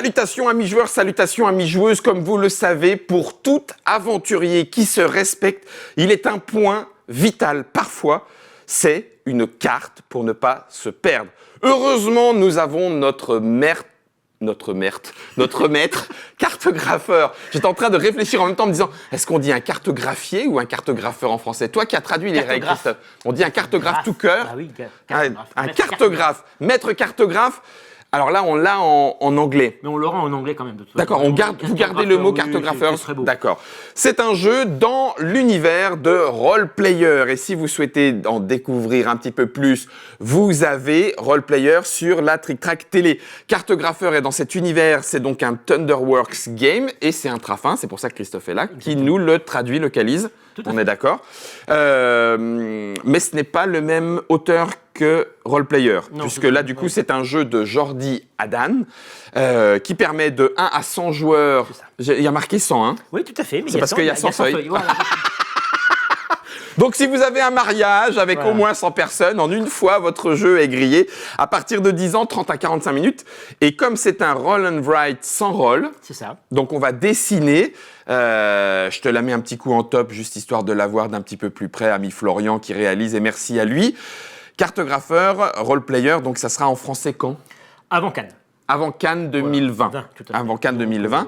Salutations amis joueurs, salutations amis joueuses. Comme vous le savez, pour tout aventurier qui se respecte, il est un point vital parfois, c'est une carte pour ne pas se perdre. Heureusement, nous avons notre maître cartographeur. J'étais en train de réfléchir en même temps en me disant, est-ce qu'on dit un cartographier ou un cartographeur en français? Toi qui as traduit les règles, Christophe. On dit un cartographe tout cœur. Ah oui, Un cartographe. Maître cartographe. Alors là, on l'a en anglais. Mais on l'aura en anglais quand même. D'accord, vous gardez le mot cartographeur. C'est très beau. D'accord. C'est un jeu dans l'univers de Role Player. Et si vous souhaitez en découvrir un petit peu plus, vous avez Role Player sur la Trick Track télé. Cartographeur est dans cet univers, c'est donc un Thunderworks game et c'est un Trafin, c'est pour ça que Christophe est là, qui nous le traduit, localise. On est d'accord. Mais ce n'est pas le même auteur que Role Player, puisque là, du coup, c'est un jeu de Jordi Adan qui permet de 1 à 100 joueurs. Il y a marqué 100, hein? Oui, tout à fait. C'est parce qu'il y a 100 feuilles. Voilà. Donc, si vous avez un mariage avec au moins 100 personnes, en une fois, votre jeu est grillé. À partir de 10 ans, 30 à 45 minutes. Et comme c'est un roll and write sans roll, c'est ça. Donc, on va dessiner. Je te la mets un petit coup en top, juste histoire de la voir d'un petit peu plus près. Ami Florian qui réalise, et merci à lui. Cartographeur, role player, donc ça sera en français quand? Avant Cannes. Avant Cannes 2020. Voilà. Avant Cannes 2020.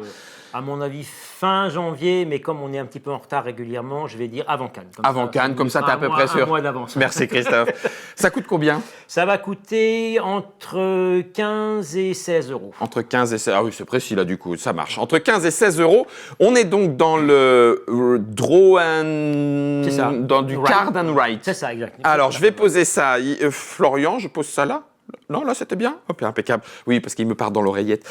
À mon avis, fin janvier, mais comme on est un petit peu en retard régulièrement, je vais dire avant Cannes. Avant Cannes, comme ça, tu es à peu près sûr. Un mois d'avance. Merci Christophe. Ça coûte combien? Ça va coûter entre 15 et 16 euros. Entre 15 et 16 Ah oui, c'est précis là du coup, ça marche. Entre 15 et 16 euros. On est donc dans le draw and... C'est ça. Dans du card and write. C'est ça, exact. Alors, je vais poser ça. Florian, je pose ça là? Non, là, c'était bien? Hop, impeccable. Oui, parce qu'il me part dans l'oreillette.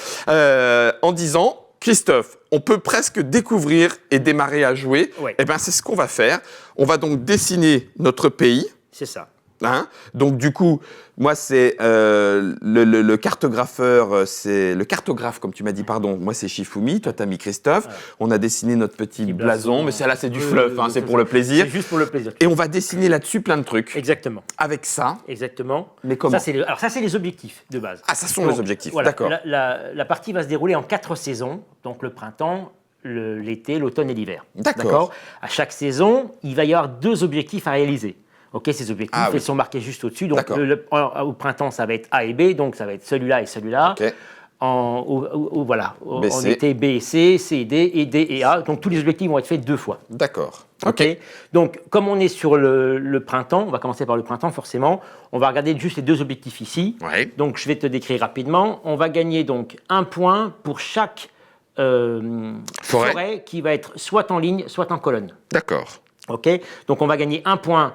En disant... Christophe, on peut presque découvrir et démarrer à jouer. Ouais. Eh bien, c'est ce qu'on va faire. On va donc dessiner notre pays. C'est ça. Hein? Donc, du coup, moi, c'est le cartographeur, c'est le cartographe, comme tu m'as dit, pardon. Moi, c'est Shifumi. Toi, t'as mis Christophe. Ouais. On a dessiné notre petit blason, mais celle-là, c'est du fluff, hein, c'est pour le plaisir. C'est juste pour le plaisir. Et on va dessiner là-dessus plein de trucs. Exactement. Avec ça. Exactement. Mais comment? Alors, ça, c'est les objectifs de base. Ah, ça sont les objectifs, voilà, d'accord. La partie va se dérouler en 4 saisons. Donc, le printemps, l'été, l'automne et l'hiver. D'accord. À chaque saison, il va y avoir 2 objectifs à réaliser. Ok, ces objectifs, ils sont marqués juste au-dessus. Donc, au printemps, ça va être A et B, donc ça va être celui-là et celui-là. Okay. En été, B et C, C et D, et D et A. Donc, tous les objectifs vont être faits 2 fois. D'accord. Ok. Donc, comme on est sur le printemps, on va commencer par le printemps, forcément. On va regarder juste les 2 objectifs ici. Ouais. Donc, je vais te décrire rapidement. On va gagner donc 1 point pour chaque forêt qui va être soit en ligne, soit en colonne. D'accord. Ok. Donc, on va gagner 1 point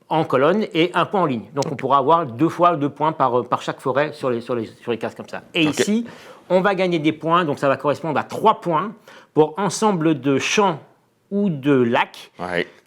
en colonne et 1 point en ligne. Donc, on pourra avoir 2 fois 2 points par chaque forêt sur les cases comme ça. Et ici, on va gagner des points, donc ça va correspondre à 3 points pour ensemble de champs ou de lacs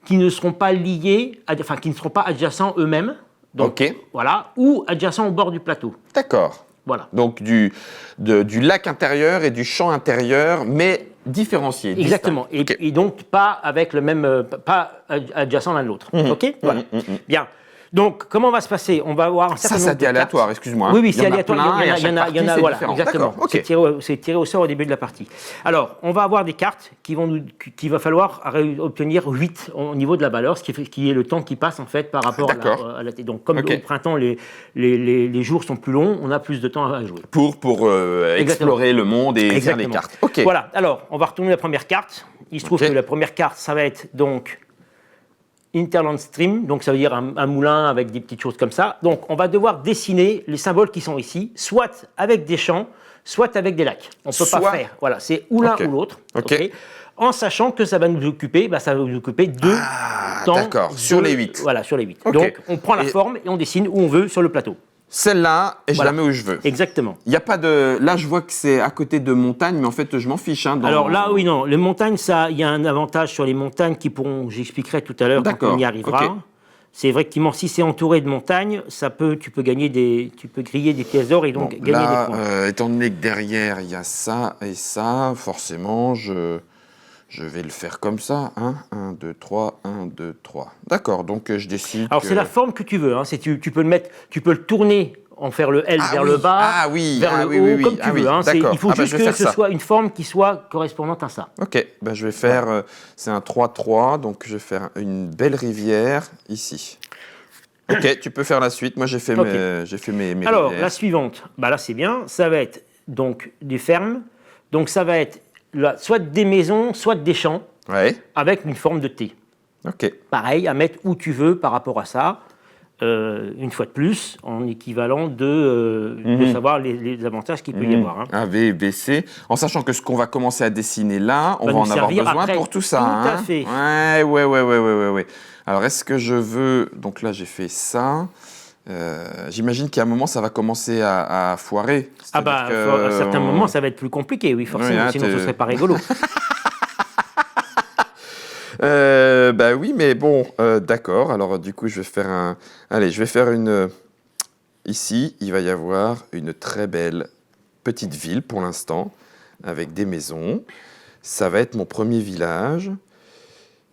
qui ne seront pas liés, qui ne seront pas adjacents eux-mêmes. Donc, voilà, ou adjacents au bord du plateau. D'accord. Voilà. Donc, du lac intérieur et du champ intérieur, mais différenciés. Exactement. Et donc, pas avec le même, pas adjacent l'un de l'autre. OK? Voilà. Bien. Donc, comment va se passer? On va avoir un certain nombre de cartes. Ça, c'est aléatoire, excuse-moi. Oui, c'est aléatoire. Il y en a, voilà, exactement. Okay. C'est tiré au sort au début de la partie. Alors, on va avoir des cartes qu'il va falloir obtenir 8 au niveau de la valeur, ce qui est le temps qui passe, en fait, par rapport à la... Donc, comme au printemps, les jours sont plus longs, on a plus de temps à jouer. Pour explorer le monde et faire des cartes. Okay. Voilà. Alors, on va retourner la première carte. Il se trouve que la première carte, ça va être donc... Interland Stream, donc ça veut dire un moulin avec des petites choses comme ça. Donc on va devoir dessiner les symboles qui sont ici, soit avec des champs, soit avec des lacs. On ne peut pas faire. Voilà, c'est ou l'un ou l'autre. Okay. En sachant que ça va nous occuper, ça va nous occuper 2 temps. D'accord, sur les 8. Voilà, sur les 8. Okay. Donc on prend la forme et on dessine où on veut sur le plateau. Celle-là, et je la mets où je veux. Exactement. Il n'y a pas de... Là, je vois que c'est à côté de montagnes, mais en fait, je m'en fiche. Alors là, oui, non. Les montagnes, il y a un avantage sur les montagnes qui pourront... J'expliquerai tout à l'heure quand on y arrivera. Okay. C'est effectivement, si c'est entouré de montagnes, tu peux griller des pièces d'or et donc gagner des points. Étant donné que derrière, il y a ça et ça, forcément, je vais le faire comme ça. 1, 2, 3, 1, 2, 3. D'accord, donc je décide. Alors c'est la forme que tu veux. Tu peux le tourner en faire le L vers le bas, vers le haut, comme tu veux. Hein. Il faut juste que ce soit une forme qui soit correspondante à ça. Ok, ben, je vais faire, c'est un 3-3, donc je vais faire une belle rivière ici. Ok, tu peux faire la suite. Moi, j'ai fait mes Alors, rivières. la suivante, là c'est bien, ça va être donc des fermes. Donc ça va être soit des maisons, soit des champs, avec une forme de T. Ok. Pareil, à mettre où tu veux par rapport à ça. Une fois de plus, en équivalent de savoir les avantages qu'il peut y avoir. Hein. A, B, B, C. En sachant que ce qu'on va commencer à dessiner là, on va en avoir besoin après, pour tout ça. Tout à fait. Ouais. Alors, est-ce que je veux... Donc là, j'ai fait ça. J'imagine qu'à un moment, ça va commencer à foirer. À certains moments, ça va être plus compliqué, oui, forcément. Oui, sinon, ce ne serait pas rigolo. Bah oui, mais bon, d'accord. Alors, du coup, je vais faire un... Allez, je vais faire une... Ici, il va y avoir une très belle petite ville pour l'instant, avec des maisons. Ça va être mon premier village,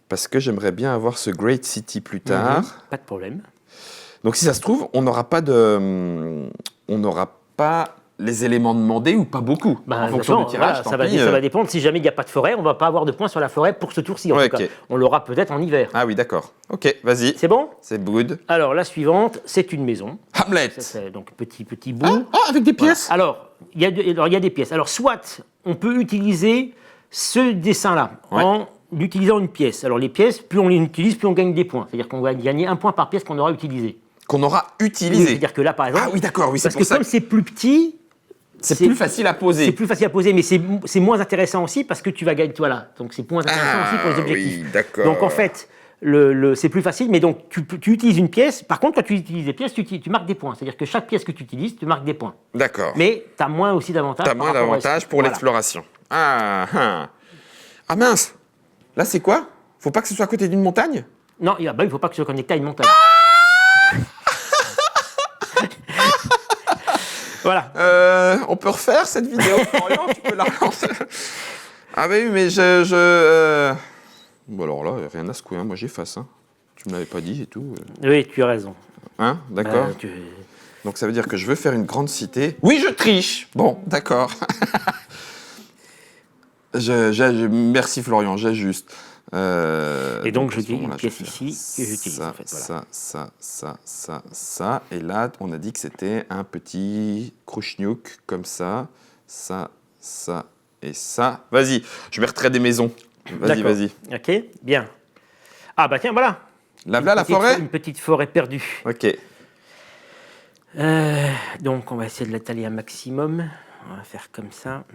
parce que j'aimerais bien avoir ce Great City plus tard. Pas de problème. Donc, si ça se trouve, on n'aura pas les éléments demandés ou pas beaucoup, en fonction du tirage. Ça va dépendre. Si jamais il n'y a pas de forêt, on ne va pas avoir de points sur la forêt pour ce tour-ci. En tout cas. On l'aura peut-être en hiver. Ah oui, d'accord. Ok, vas-y. C'est bon? C'est good. Alors, la suivante, c'est une maison. Hamlet. Donc, petit bout. Avec des pièces. Voilà. Alors, il y a des pièces. Alors, soit on peut utiliser ce dessin-là en utilisant une pièce. Alors, les pièces, plus on les utilise, plus on gagne des points. C'est-à-dire qu'on va gagner un point par pièce qu'on aura utilisé. Qu'on aura utilisé. Oui, c'est-à-dire que là, par exemple... Ah oui, d'accord, oui, c'est pour ça. Parce que comme c'est plus petit... C'est plus facile à poser. C'est plus facile à poser, mais c'est moins intéressant aussi parce que tu vas gagner... Voilà, donc c'est moins intéressant aussi pour les objectifs. Oui, d'accord. Donc en fait, c'est plus facile, mais donc tu utilises une pièce. Par contre, quand tu utilises des pièces, tu marques des points. C'est-à-dire que chaque pièce que tu utilises, tu marques des points. D'accord. Mais tu as moins aussi d'avantages. Tu as moins d'avantages pour l'exploration. Ah mince. Là, c'est quoi? Faut pas que ce soit à côté d'une montagne? Non, il faut pas que ce soit connecté à une montagne. Voilà. On peut refaire cette vidéo, Florian? Tu peux la relancer? Ah oui, mais Bon alors là, rien à secouer, hein. Moi j'efface. Hein. Tu me l'avais pas dit et tout. Oui, tu as raison. Hein? D'accord. Donc ça veut dire que je veux faire une grande cité. Oui, je triche. Bon, d'accord. Merci Florian, j'ajuste. Et donc je dis une pièce ici que j'utilise. En fait, ça. Et là, on a dit que c'était un petit crouchnouk comme ça. Ça et ça. Vas-y, je vais retirer des maisons. Vas-y. Ok, bien. Ah bah tiens, voilà. Là, la forêt? Une petite forêt perdue. Ok. Donc on va essayer de l'étaler un maximum. On va faire comme ça.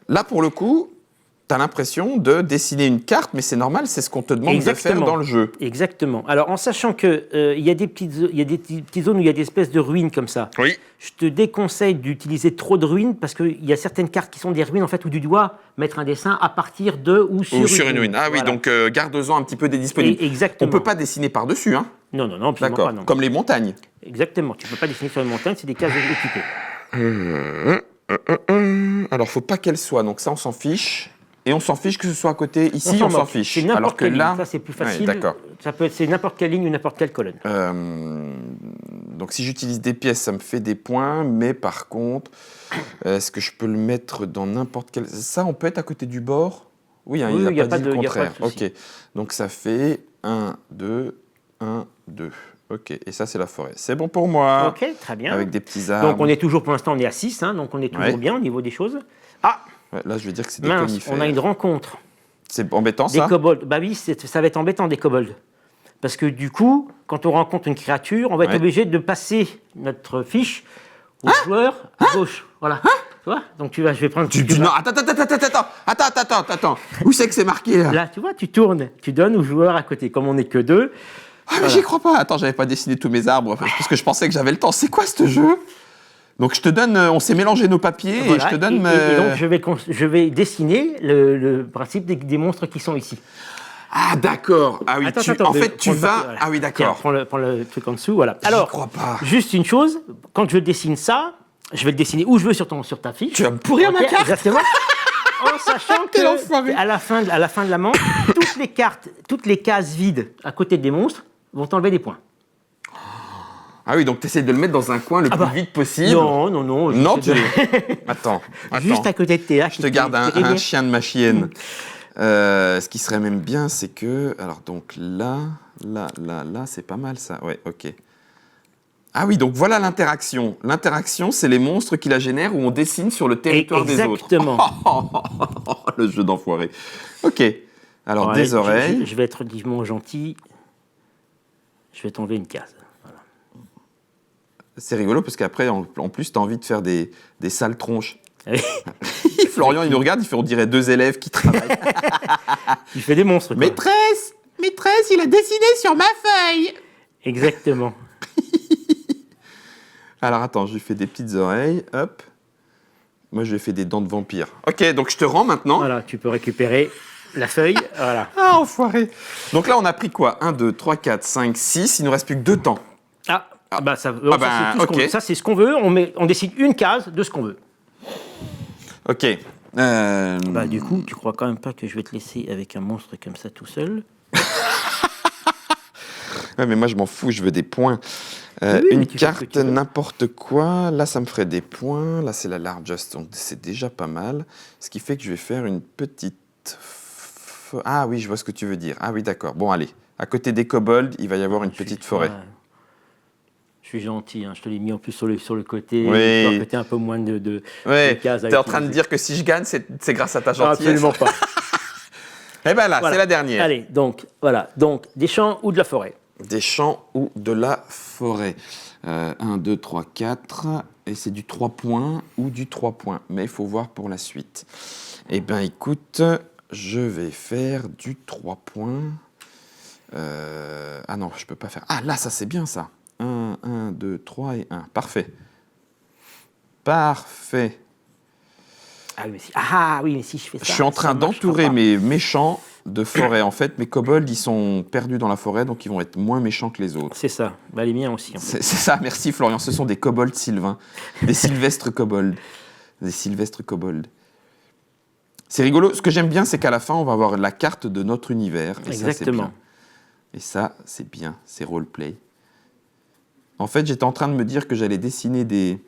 Là, pour le coup, tu as l'impression de dessiner une carte, mais c'est normal, c'est ce qu'on te demande de faire dans le jeu. Exactement. Alors, en sachant qu'il y a des petites zones où il y a des espèces de ruines comme ça, oui. Je te déconseille d'utiliser trop de ruines parce qu'il y a certaines cartes qui sont des ruines en fait, où tu dois mettre un dessin à partir de ou sur une ruine. Ah oui, voilà. Donc garde-en un petit peu des disponibles. Exactement. On ne peut pas dessiner par-dessus. Hein. Non, absolument pas. Non. Comme les montagnes. Exactement. Tu ne peux pas dessiner sur une montagne, c'est des cases équipées. Alors, faut pas qu'elle soit. Donc ça, on s'en fiche. Et on s'en fiche que ce soit à côté. Ici, on s'en fiche. C'est n'importe quelle ligne. Ça, c'est plus facile. Ouais, d'accord. C'est n'importe quelle ligne ou n'importe quelle colonne. Donc, si j'utilise des pièces, ça me fait des points. Mais par contre, est-ce que je peux le mettre dans n'importe quel... Ça, on peut être à côté du bord? Oui, hein, il n'a pas dit le contraire. Ok. Donc, ça fait 1, 2, 1, 2. Ok, et ça, c'est la forêt. C'est bon pour moi. Ok, très bien. Avec des petits arbres. Donc, on est toujours, pour l'instant, on est à 6, hein, donc on est toujours bien au niveau des choses. Ah! Ouais, là, je vais dire que c'est des conifères. On a une rencontre. C'est embêtant, ça? Des kobolds. Bah oui, ça va être embêtant, des kobolds. Parce que du coup, quand on rencontre une créature, on va être obligé de passer notre fiche au joueur à gauche. Voilà. Tu vois? Donc, je vais prendre... Non, attends. Où c'est que c'est marqué, là? Là, tu vois, tu tournes. Tu donnes au joueur à côté. Comme on n'est que 2... Ah, mais j'y crois pas. Attends, j'avais pas dessiné tous mes arbres parce que je pensais que j'avais le temps. C'est quoi ce jeu? Donc je te donne, on s'est mélangé nos papiers et je te donne. Et donc je vais dessiner le principe des monstres qui sont ici. Ah d'accord. Ah oui. Attends, en fait, tu vas. Voilà. Ah oui, d'accord. Tiens, prends le truc en dessous, voilà. Alors, j'y crois pas. Juste une chose, quand je dessine ça, je vais le dessiner où je veux sur ta fiche. Tu vas me pourrir ma carte. Exactement. En sachant que à la fin de la manche, toutes les cases vides à côté des monstres vont t'enlever des points. Ah oui, donc tu essaies de le mettre dans un coin le plus vite possible. Non. Non, Attends. Juste à côté de tes Je te garde un chien de ma chienne. Ce qui serait même bien, c'est que... Alors donc là, c'est pas mal ça. Ouais, ok. Ah oui, donc voilà l'interaction. L'interaction, c'est les monstres qui la génèrent où on dessine sur le territoire des autres. Exactement. Le jeu d'enfoiré. Ok. Alors, Ouais, des oreilles. Je vais être relativement gentil. Je vais t'enlever une case. Voilà. C'est rigolo parce qu'après, en plus, tu as envie de faire des sales tronches. Florian, il nous regarde, il fait on dirait 2 élèves qui travaillent. Tu fais des monstres, quoi. Maîtresse, il a dessiné sur ma feuille. Exactement. Alors attends, je lui fais des petites oreilles, hop. Moi, je lui ai fait des dents de vampire. Ok, donc je te rends maintenant. Voilà, tu peux récupérer la feuille. Voilà. Ah, enfoiré. Donc là, on a pris quoi 1, 2, 3, 4, 5, 6. Il nous reste plus que 2 temps. Ça, c'est tout ok. ce qu'on veut. Ça, c'est ce qu'on veut. On décide une case de ce qu'on veut. Ok. Du coup, tu crois quand même pas que je vais te laisser avec un monstre comme ça tout seul? Ouais, mais moi, je m'en fous, je veux des points. Oui, une carte, n'importe quoi. Là, ça me ferait des points. Là, c'est la largest, donc c'est déjà pas mal. Ce qui fait que je vais faire une petite... Ah oui, je vois ce que tu veux dire. Ah oui, d'accord. Bon, allez. À côté des kobolds, il va y avoir une petite forêt. Ouais. Je suis gentil, hein. Je te l'ai mis en plus sur le côté. Oui. Sur côté un peu moins de cases. T'es en train de dire que si je gagne, c'est grâce à ta gentillesse. Absolument pas. Eh ben là, Voilà. c'est la dernière. Allez, donc, voilà. Donc, des champs ou de la forêt? Des champs ou de la forêt. 1, 2, 3, 4. Et c'est du 3 points ou du 3 points. Mais il faut voir pour la suite. Eh bien, écoute, je vais faire du 3 points. Ah non, je peux pas faire. Ah là, ça c'est bien ça. 1, 2, 3 et 1. Parfait. Parfait. Ah oui, mais si je fais ça... Je suis en train d'entourer mes méchants de forêt. En fait, mes kobolds, ils sont perdus dans la forêt, donc ils vont être moins méchants que les autres. C'est ça. Bah, les miens aussi. C'est ça, merci Florian. Ce sont des kobolds sylvains. Des sylvestres kobolds. Des sylvestres kobolds. C'est rigolo. Ce que j'aime bien, c'est qu'à la fin, on va avoir la carte de notre univers. Et exactement. Ça, c'est bien. C'est roleplay. En fait, j'étais en train de me dire que j'allais dessiner des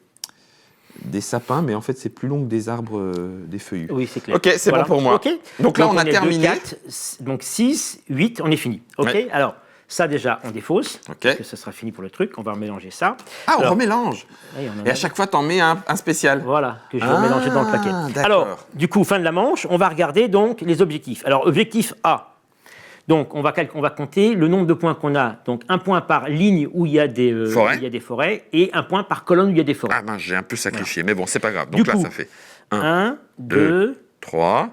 sapins, mais en fait, c'est plus long que des arbres, des feuillus. Oui, c'est clair. Ok, c'est bon pour moi. Okay. Donc là, on a terminé. 2, 4, donc 6, 8, on est fini. Ok. Ouais. Alors, ça déjà, on défausse. Ok. Parce que ça sera fini pour le truc. On va remélanger ça. Ah, on remélange. Oui, Et à chaque fois, t'en mets un spécial. Voilà, que je vais remélanger dans le paquet. D'accord. Alors, du coup, fin de la manche, on va regarder donc les objectifs. Alors, objectif A. Donc, on va compter le nombre de points qu'on a. Donc, 1 point par ligne où il y a des forêts et 1 point par colonne où il y a des forêts. Ah ben, j'ai un peu sacrifié, mais bon, c'est pas grave. Donc là, ça fait 1, 2, 3,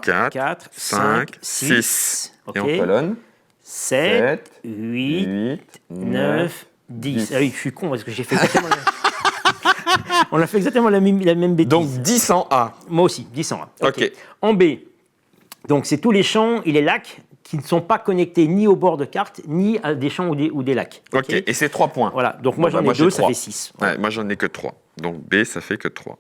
4, 5, 6. Et en colonne 7, 8, 9, 10. Ah oui, je suis con parce que j'ai fait exactement On a fait exactement la même bêtise. Donc 10 en A. Moi aussi, 10 en A. Ok. En B, donc c'est tous les champs et les lacs qui ne sont pas connectés ni au bord de carte, ni à des champs ou des lacs. Ok, et c'est 3 points. Voilà, donc moi j'en ai 2, ça fait 6. Ouais, moi j'en ai que 3. Donc B, ça fait que 3.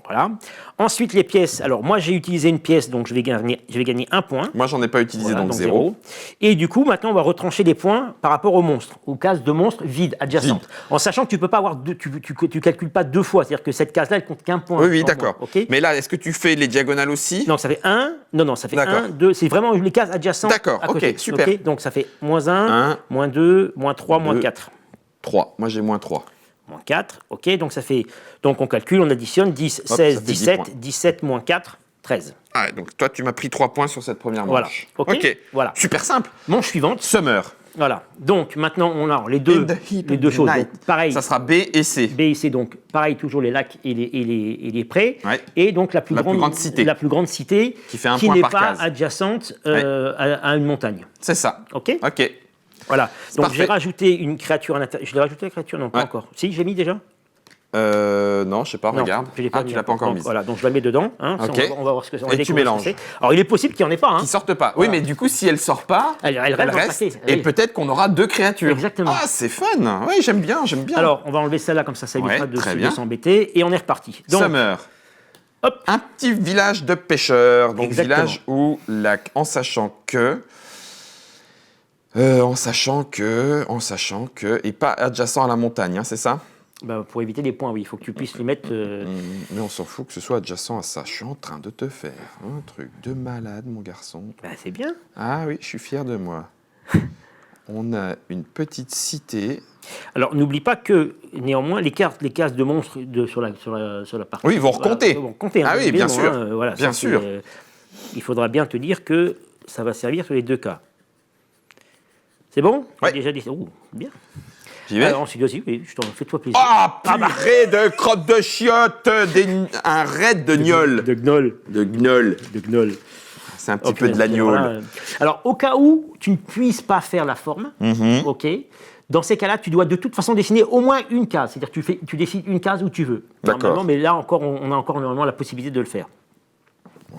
Voilà. Ensuite, les pièces. Alors, moi, j'ai utilisé une pièce, donc je vais gagner 1 point. Moi, j'en ai pas utilisé, Voilà, donc 0. Et du coup, maintenant, on va retrancher les points par rapport aux monstres, aux cases de monstres vides, adjacentes. En sachant que tu peux pas avoir tu calcules pas 2 fois. C'est-à-dire que cette case-là, elle compte qu'un point. Oui, d'accord. Okay, mais là, est-ce que tu fais les diagonales aussi? Non, ça fait 1. Non, ça fait 1, 2. C'est vraiment les cases adjacentes. D'accord, à côté. ok, super. Okay, donc, ça fait -1, -2, -3, -4. 3. Moi, j'ai -3. -4, ok, donc ça fait... Donc on calcule, on additionne 10, 16, 17, 17, -4, 13. Ah, donc toi, tu m'as pris 3 points sur cette première manche. Voilà, ok. Voilà. Super simple. Manche suivante. Summer. Voilà, donc maintenant on a les deux choses. Donc, pareil. Ça sera B et C. B et C, donc pareil, toujours les lacs et les prés. Ouais. Et donc la plus grande cité qui fait un point n'est par pas case. adjacente à une montagne. C'est ça. Ok. Ok. Voilà, donc parfait. j'ai rajouté une créature à l'intérieur. Je l'ai rajouté la créature? Non, pas encore. Si, j'ai mis déjà? Non, je sais pas, regarde. Tu l'as pas encore mise. Voilà, donc je la mets dedans. Hein, Ok. on va voir ce que c'est. Et tu mélanges. Alors il est possible qu'il n'y en ait pas. Hein. Qui sortent pas. Voilà. Oui, mais du coup, si elle sort pas, elle reste. Et peut-être qu'on aura 2 créatures. Exactement. Ah, c'est fun. Oui, j'aime bien. Alors, on va enlever celle-là, comme ça évitera très de bien. s'embêter. Et on est reparti. Donc, Summer. Hop. Un petit village de pêcheurs. Donc, Exactement. village ou lac. En sachant que... En sachant que, et pas adjacent à la montagne, hein, c'est ça? Bah, pour éviter les points, oui, il faut que tu puisses les mettre. Mais on s'en fout que ce soit adjacent à ça. Je suis en train de te faire un truc de malade, mon garçon. Bah, c'est bien. Ah oui, je suis fier de moi. On a une petite cité. Alors, n'oublie pas que, néanmoins, les cases de monstres sur la partie. Oui, ils vont recompter. Ils vont compter. Ah oui, bien sûr. Voilà, Bien ça, sûr. Il faudra bien te dire que ça va servir sur les deux cas. C'est bon? Ouais. Déjà dit. Oh, bien. J'y vais. Alors, ensuite aussi, oui, fais-toi plaisir. Ah, purée de crotte de chiottes, un raid de gnôle. De gnoll. De gnoll. De gnoll. C'est un petit Ok, peu de la gnôle. voilà. Alors, au cas où tu ne puisses pas faire la forme, ok, dans ces cas-là, tu dois de toute façon dessiner au moins une case. C'est-à-dire que tu décides une case où tu veux. D'accord. Normalement, mais là encore, on a encore normalement la possibilité de le faire.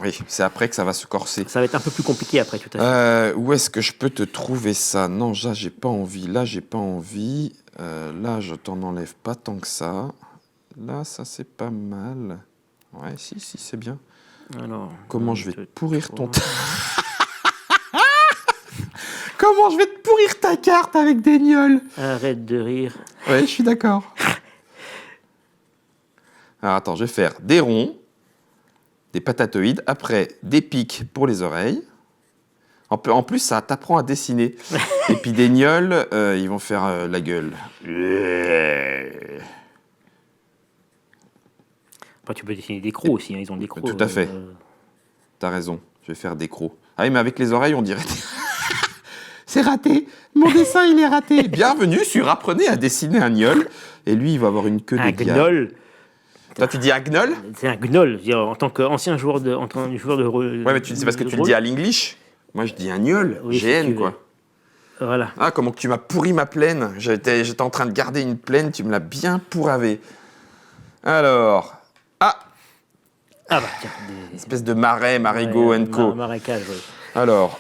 Oui, c'est après que ça va se corser. Ça va être un peu plus compliqué après, tout à fait. Où est-ce que je peux te trouver ça? Non, là, j'ai pas envie. Là, j'ai pas envie. Là, je t'en enlève pas tant que ça. Là, ça, c'est pas mal. Ouais, si, c'est bien. Alors, Comment je vais te pourrir ton... Comment je vais te pourrir ta carte avec des gnolls? Arrête de rire. Ouais, je suis d'accord. Alors, attends, je vais faire des ronds, des patatoïdes, après des pics pour les oreilles. En plus, ça t'apprend à dessiner. Et puis des gnolls, ils vont faire la gueule. Enfin, tu peux dessiner des crocs aussi, hein, ils ont des crocs. Tout à fait. T'as raison, je vais faire des crocs. Ah oui, mais avec les oreilles, on dirait... C'est raté, mon dessin, il est raté. Bienvenue sur Apprenez à dessiner un gnoll. Et lui, il va avoir une queue de Un diable. gnoll. Toi, tu dis un gnoll? C'est un gnoll. Je veux dire, en tant qu'ancien joueur de. Ouais, mais c'est parce que tu le dis à l'English. Moi, je dis un gnoll. Oui, si GN, tu veux. quoi. Voilà. Ah, comment que tu m'as pourri ma plaine. J'étais en train de garder une plaine, tu me l'as bien pourravé. Alors... Ah, Ah bah tiens. espèce de marais, marigot and co. Marécage, oui. Alors,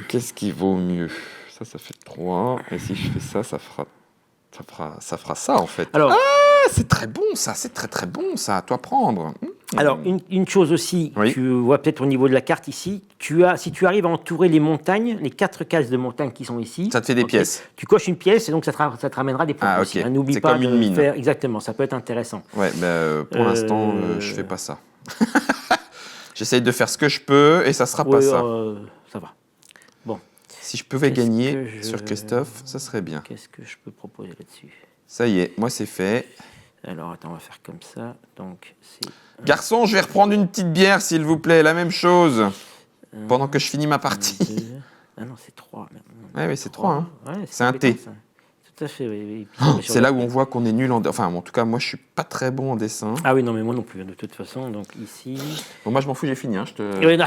qu'est-ce qui vaut mieux? Ça fait 3. Et si je fais ça, ça fera ça, en fait. Alors, Ah, c'est très bon, ça. C'est très, très bon, ça. À toi prendre. alors une chose aussi, Oui. tu vois peut-être au niveau de la carte ici, si tu arrives à entourer les montagnes, les 4 cases de montagnes qui sont ici. Ça te fait des pièces. Tu coches une pièce et donc ça te ramènera des points Ah, aussi. ok. Hein. N'oublie C'est pas comme de une mine. faire. Exactement, ça peut être intéressant. Ouais, pour l'instant, je fais pas ça. J'essaye de faire ce que je peux et ça sera pas ça. Ça va. Si je pouvais Qu'est-ce gagner que je- sur Christophe, ça serait bien. Qu'est-ce que je peux proposer là-dessus? Ça y est, moi c'est fait. Alors attends, on va faire comme ça. Donc c'est. Garçon, je vais reprendre une petite bière, s'il vous plaît, la même chose. Pendant que je finis ma partie. 2. Ah non, c'est 3. Ouais, oui, c'est 3. Hein. Ouais, C'est un T. embêtant, ça. Tout à fait, oui. oui. C'est là où on voit qu'on est nul Enfin, en tout cas, moi, je suis pas très bon en dessin. Ah oui, non, mais moi non plus, hein, de toute façon. Donc ici. Bon, moi, je m'en fous, j'ai fini. Hein, Oui, non.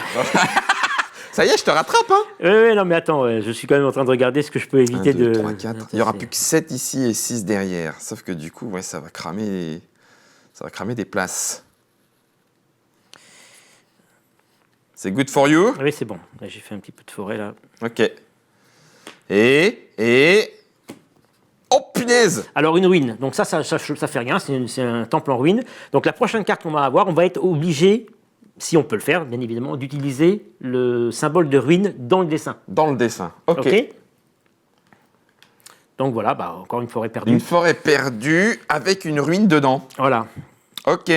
Ça y est, je te rattrape. Hein. Oui, non, mais attends, ouais, je suis quand même en train de regarder ce que je peux 1, éviter 2, de. 3, 4. Il y aura plus que 7 ici et 6 derrière. Sauf que du coup, ouais, ça va cramer des places. C'est good for you? Oui, c'est bon. Là, j'ai fait un petit peu de forêt, là. Ok. Et... Oh, punaise! Alors, une ruine. Donc ça fait rien. C'est un temple en ruine. Donc, la prochaine carte qu'on va avoir, on va être obligé, si on peut le faire, bien évidemment, d'utiliser le symbole de ruine dans le dessin. Dans le dessin. Ok. OK. Donc, voilà, encore une forêt perdue. Une forêt perdue avec une ruine dedans. Voilà. Ok.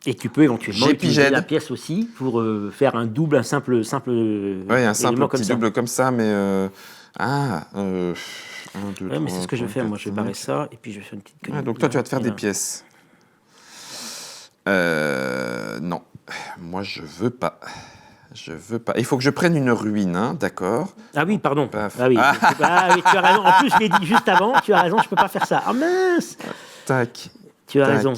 Et tu peux éventuellement J'ai utiliser pigé. la pièce aussi pour faire un double, un simple. Ouais, un simple élément petit comme ça. double comme ça, mais... 1, 2, Ouais, mais c'est ce que je vais faire. Moi, je vais barrer ça et puis je vais faire une petite. Ouais, donc toi, tu vas te faire Et des là. pièces. Non. Moi, je veux pas. Je veux pas. Il faut que je prenne une ruine, hein, d'accord? Ah oui, pardon. Paf. Ah oui. Ah oui, tu as raison. En plus, je l'ai dit juste avant. Tu as raison. Je peux pas faire ça. Ah mince. Tac. Tu as tac, raison.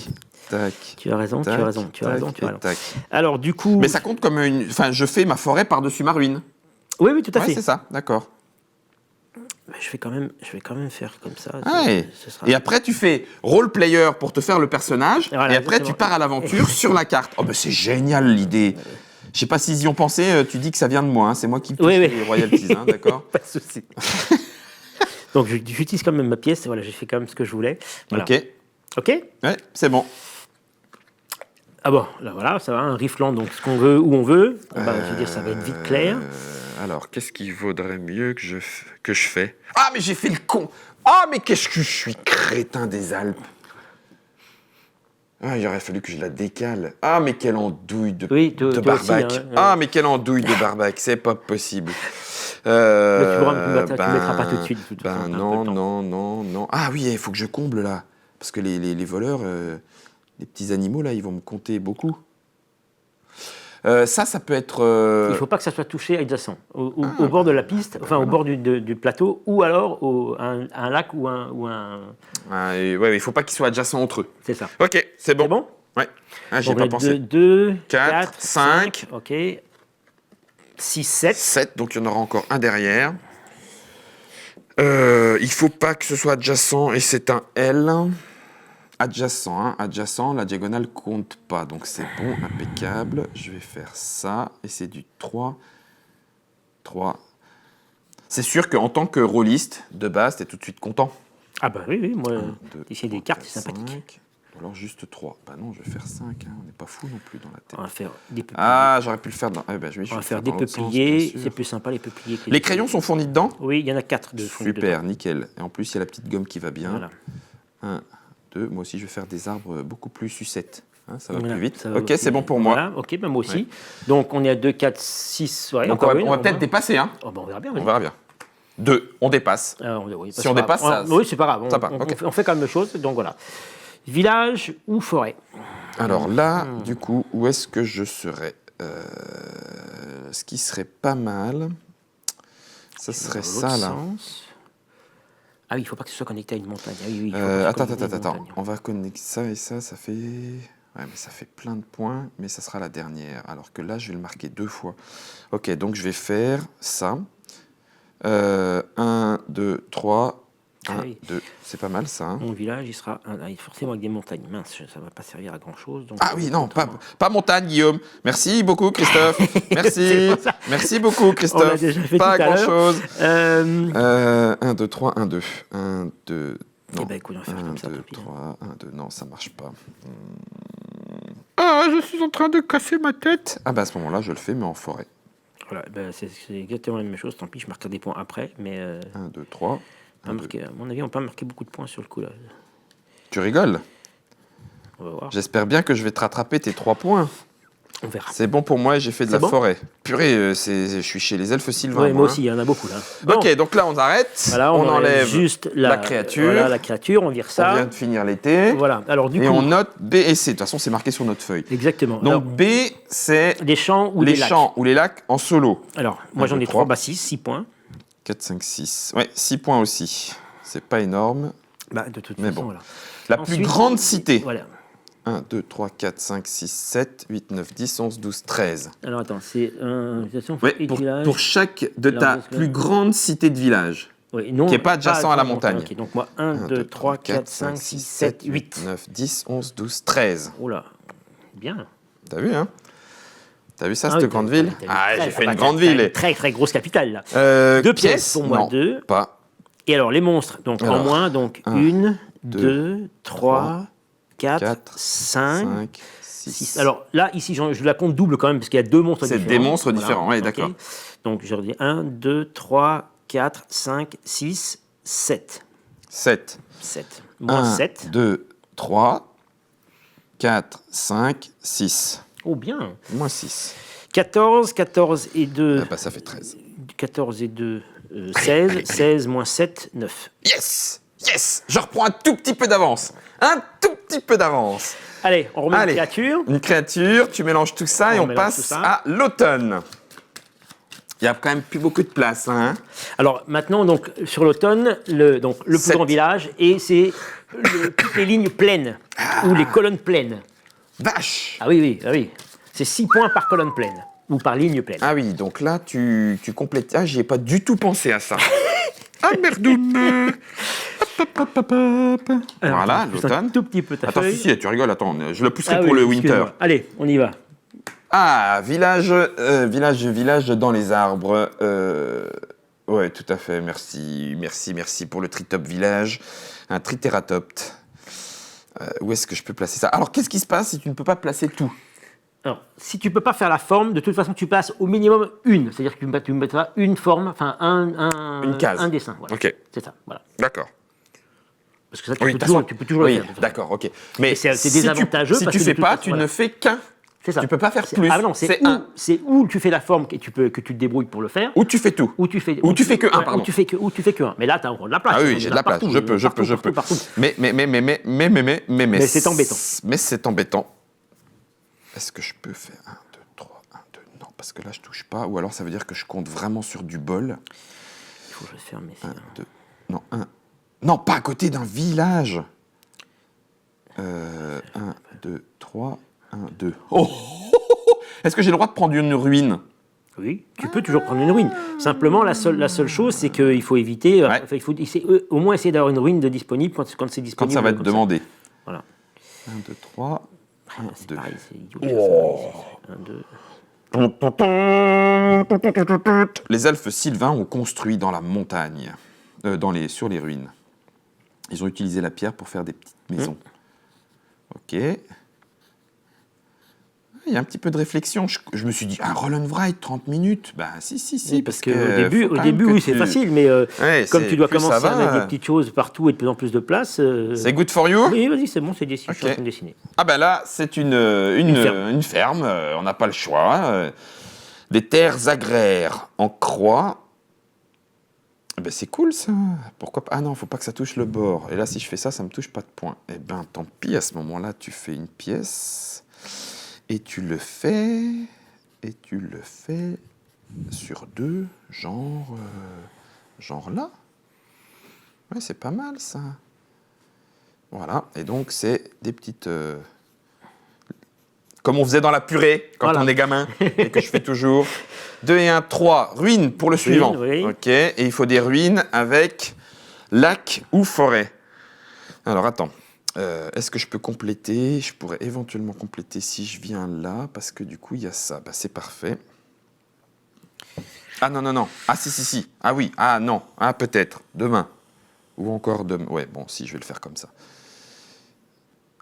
Tac. Tu as raison. Tu as tac, raison. Tu as raison. tac Tu as et raison. tac. Alors du coup. Mais ça compte comme une... Enfin, je fais ma forêt par-dessus ma ruine. Oui, oui, tout à Ouais, fait. c'est ça, d'accord. Mais je vais quand même faire comme ça. Ouais. Ce sera- Et après, tu fais role player pour te faire le personnage. Voilà, et après, exactement. tu pars à l'aventure sur la carte. Oh, ben c'est génial l'idée. Je sais pas s'ils y ont pensé, tu dis que ça vient de moi. Hein. C'est moi qui touche Oui, oui. les royalties, hein, d'accord? Pas de souci. Donc j'utilise quand même ma pièce. Voilà, j'ai fait quand même ce que je voulais. Voilà. Ok. Ok. Ouais, c'est bon. Ah bon, là voilà, ça va, un riflant, donc ce qu'on veut, où on veut. Je veux dire, ça va être vite clair. Alors, qu'est-ce qu'il vaudrait mieux que je fais? Ah, mais j'ai fait le con! Ah, mais qu'est-ce que je suis crétin des Alpes! Ah, il aurait fallu que je la décale. Ah, mais quelle andouille de Barbac. Aussi, hein, Ah, mais quelle andouille de Barbac. C'est pas possible. Mais tu ne mettras pas tout de suite. De toute façon, t'as un peu Non, de temps. non. Ah oui, il faut que je comble là. Parce que les voleurs, les petits animaux là, ils vont me compter beaucoup. Ça peut être... Il ne faut pas que ça soit touché adjacent, au bord de la piste, enfin au bord du plateau, ou alors un lac ou un... Ah, ouais, il faut pas qu'ils soient adjacents entre eux. C'est ça. Ok, c'est bon. C'est bon? Ouais. Ah, j'y ai Donc, pas pensé. 2, 4, 4, 5. 5, ok. 6, 7. 7, donc il y en aura encore un derrière. Il faut pas que ce soit adjacent et c'est un L. Adjacent, hein, adjacent, la diagonale compte pas, donc c'est bon, impeccable. Je vais faire ça et c'est du 3. 3. C'est sûr qu'en tant que rôliste, de base, t'es tout de suite content. Ah bah oui, moi, 1, 2, ici des 3, cartes, 4, c'est sympathique. 5. Alors juste 3. Bah non, je vais faire 5, hein. On n'est pas fou non plus dans la tête. On va faire des peupliers. Ah, j'aurais pu le faire dans... On va faire des peupliers, c'est plus sympa les peupliers. Les crayons sont fournis dedans? Oui, il y en a 4 de fournis Super, dedans. nickel. Et en plus, il y a la petite gomme qui va bien. Voilà. 1, 2. Moi aussi, je vais faire des arbres beaucoup plus sucettes. Hein, ça va Voilà, plus vite. ça va Ok, plus c'est bon vite. pour moi. Voilà, ok, ben moi aussi. Ouais. Donc on est à 2, 4, 6. Ouais, Donc encore on une, va peut-être dépasser. Hein. Oh, ben, on verra bien. On vas-y. verra bien. 2, on dépasse. Oui, Si on dépasse, ça... Oui, c'est pas grave. Ça va, ok. On fait quand même les choses. Donc voilà. Village ou forêt? Alors là, du coup, où est-ce que je serais Ce qui serait pas mal, ça serait Dans ça l'autre là. sens. Ah oui, il ne faut pas que ce soit connecté à une montagne. Ah, oui, il faut pas que ce soit connecté à une Attends. montagne. On va connecter ça et ça fait... Ouais, mais ça fait plein de points, mais ça sera la dernière. Alors que là, je vais le marquer 2 fois. Ok, donc je vais faire ça. 1, 2, 3... 1, oui. 2, c'est pas mal ça. Hein. Mon village, il sera forcément avec des montagnes. Mince, ça ne va pas servir à grand-chose. Ah oui, non, pas montagne, Guillaume. Merci beaucoup, Christophe. Merci. C'est pour ça. Merci beaucoup, On l'a Christophe. déjà fait Pas tout à l'heure. grand-chose. 1, 1, 2, 3, 1, 2. 1, 2... Non. Eh ben, écoute, on va faire 1, comme ça, 2, tant pis. 3, 1, 2... Non, ça marche pas. Ah, je suis en train de casser ma tête. Ah bah à ce moment-là, je le fais, mais en forêt. Voilà, ben, c'est exactement la même chose. Tant pis, je marquerai des points après. Mais 1, 2, 3. à mon avis, on ne peut pas marquer beaucoup de points sur le coup. Là. Tu rigoles? On va voir. J'espère bien que je vais te rattraper tes 3 points. On verra. C'est bon pour moi et j'ai fait de la bon forêt. Purée, je suis chez les elfes sylvains. Oui, moi aussi, il y en a beaucoup là. Bon. Ok, donc là on arrête. Voilà, on enlève juste la créature. Voilà, la créature, on vire ça. On vient de finir l'été. Voilà, alors du Et coup. on note B et C. De toute façon, c'est marqué sur notre feuille. Exactement. Donc Alors, B, c'est des champs ou les des lacs. champs ou les lacs en solo. Alors, moi 1, j'en 2, ai 3, 3. bah 6 points. 4, 5, 6. Ouais, 6 points aussi. C'est pas énorme. Bah, de toute Mais façon, bon. voilà. La Ensuite, plus grande cité. Voilà. 1, 2, 3, 4, 5, 6, 7, 8, 9, 10, 11, 12, 13. Alors attends, c'est un. Ouais, pour chaque de ta plus grande cité de village. Oui, non, qui n'est pas adjacent à la montagne. Ok, donc moi 1, 2, 3, 4, 5, 6, 7, 8. 9, 10, 11, 12, 13. Oh là, bien. T'as vu, hein? T'as vu ça, Ah cette oui, grande t'as- ville? t'as- Ah, t'as- j'ai t'as fait pas- une grande t'as ville. une très très grosse capitale là. 2 pièces pour moi, non, 2. pas. Et alors les monstres, donc Alors, en moins, donc 1, 1, 2, 2, 3, 4, 4, 5, 5, 6. 6. Alors là, ici, je la compte double quand même, parce qu'il y a 2 monstres C'est différents. des monstres Voilà, différents, ouais, ok. d'accord. Donc je redis 1, 2, 3, 4, 5, 6, 7. 7. 7. Moins 1, 7. 2, 3, 4, 5, 6. Oh bien. Moins 6. 14, 14 et 2. Ah bah, ça fait 13. 14 et 2, 16. 16 moins 7, 9. Yes! Yes! Je reprends un tout petit peu d'avance. Un tout petit peu d'avance. Allez, on remet Allez. une créature. Une créature, tu mélanges tout ça et On on mélange passe tout ça. à l'automne. Il n'y a quand même plus beaucoup de place. Hein. Alors maintenant, donc, sur l'automne, le plus Sept. grand village, et c'est toutes les lignes pleines, ou les colonnes pleines. Vache! Ah oui, ah oui. C'est 6 points par colonne pleine, ou par ligne pleine. Ah oui, donc là, tu complètes. Ah, j'y ai pas du tout pensé à ça. Ah, merdoum! Hop, hop, hop, hop. Alors, Voilà, attends, pousse un l'automne. tout petit peu ta Attends, feuille. si, tu rigoles, attends, je le pousserai Ah pour oui, le winter. excuse-moi. Allez, on y va. Ah, village dans les arbres. Ouais, tout à fait, merci pour le tritop village. Un tricératopte. Où est-ce que je peux placer ça? Alors, qu'est-ce qui se passe si tu ne peux pas placer tout? Alors, si tu peux pas faire la forme, de toute façon, tu passes au minimum une. C'est-à-dire que tu mettras une forme, enfin Une case. un dessin. Voilà. Ok. C'est ça, voilà. D'accord. Parce que ça, Oui, de toute façon- tu peux toujours oui, le faire. de toute façon. d'accord, ok. Mais Et c'est désavantageux si parce tu que de fais toute pas, façon, tu voilà. ne fais qu'un. C'est ça. Tu peux pas faire plus. Ah non, C'est un. c'est où tu fais la forme que tu te débrouilles pour le faire, Ou tu fais tout. ou tu fais que un, ouais, pardon. ou tu fais que un. Mais là, tu as encore de la place. Ah On oui, est j'ai de là la place. partout, Je peux. partout. Mais c'est embêtant. Mais c'est embêtant. Est-ce que je peux faire 1, 2, 3, 1, 2 Non, parce que là, je touche pas. Ou alors, ça veut dire que je compte vraiment sur du bol. Il faut que je ferme. 1, 2. Non, 1. Non, pas à côté d'un village. 1, 2, 3, 1, 2. Oh Est-ce que j'ai le droit de prendre une ruine? Oui, tu peux toujours prendre une ruine. Simplement, la seule chose, c'est qu'il faut éviter. Ouais. Il faut au moins essayer d'avoir une ruine de disponible quand c'est Quand disponible. ça va être comme demandé. Voilà. 1, 2, 3, 1, C'est 2. pareil, c'est idiot. Oh. 1, 2. Les elfes sylvains ont construit dans la montagne, sur les ruines. Ils ont utilisé la pierre pour faire des petites maisons. Ok. Il y a un petit peu de réflexion. Je me suis dit, un roll and write, 30 minutes. Ben si, Oui, parce qu'au faut début, quand même que oui, c'est facile, mais Ouais, comme c'est- tu dois plus ça commencer à va, mettre des petites choses partout et de plus en plus de place. C'est good for you? Oui, vas-y, c'est bon, c'est dessiné. Je suis Ok. en train de dessiner. Ah ben là, c'est une ferme. On n'a pas le choix. Des terres agraires en croix. Ben c'est cool ça. Pourquoi pas? Ah non, faut pas que ça touche le bord. Et là, si je fais ça, ça me touche pas de points. Eh ben tant pis. À ce moment-là, tu fais une pièce et tu le fais sur 2, genre là. Ouais, c'est pas mal ça. Voilà. Et donc c'est des petites comme on faisait dans la purée quand Voilà. on est gamin et que je fais toujours. 2 et 1, 3, ruines pour le suivant. oui. Ok, et il faut des ruines avec lac ou forêt. Alors attends, est-ce que je peux compléter? Je pourrais éventuellement compléter si je viens là, parce que du coup il y a ça. Bah, c'est parfait. Ah non. Ah si. Ah oui, ah non. Ah peut-être, demain. Ou encore demain. Ouais, bon, si, je vais le faire comme ça.